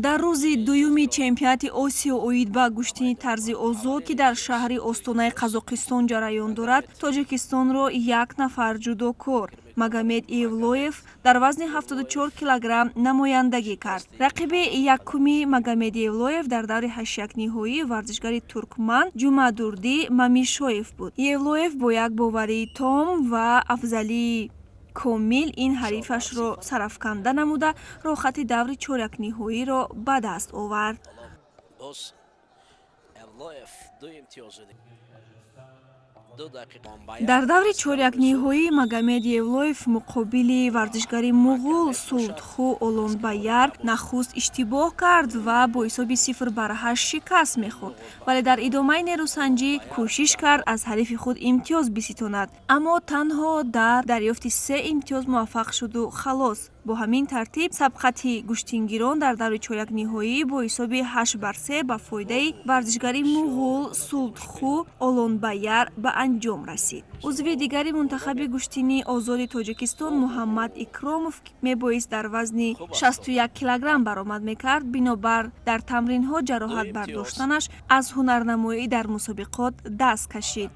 дар рӯзи дуюми чемпионати Осиё оид ба гӯштини тарзи озод, ки дар шаҳри остонаи Қазоқистон ҷараён дорад, Тоҷикистонро як нафар ҷудокор Магомед Евлоев дар вазни 74 килограмм намояндагӣ кард. Рақиби якуми Магомед Евлоев дар даври ҳаштякниҳоӣ варзишгари туркман Ҷумадурдӣ Мамишоев буд. Евлоев бо як боварии том ва афзалии комил ин ҳарифашро сарафканда намуда, рохати даври чоракниҳоиро ба даст овард. дар даври чорякниҳоӣ Магомед Евлоев муқобили варзишгари муғул Сулдху Олонбаяр нахуст иштибоҳ кард ва бо ҳисоби 0-8 шикаст мехӯрд, вале дар идомаи нерӯсанҷӣ кӯшиш кард аз ҳарифи худ имтиёз биситонад, аммо танҳо дар дарёфти 3 имтиёз муваффақ шуду халос. бо ҳамин тартиб сабқати гӯштингирон дар даври чорякниҳоӣ бо ҳисоби 8-3 ба фоидаи варзишгари муғул Сулдху Олонбаяр ба анҷом расид. узви дигари мунтахаби гӯштини озоди Тоҷикистон Муҳаммад Икромов мебоист дар вазни 61 килограмм баромад мекард, бинобар дар тамринҳо ҷароҳат бардоштанаш аз ҳунарнамоӣ дар мусобиқот даст кашид.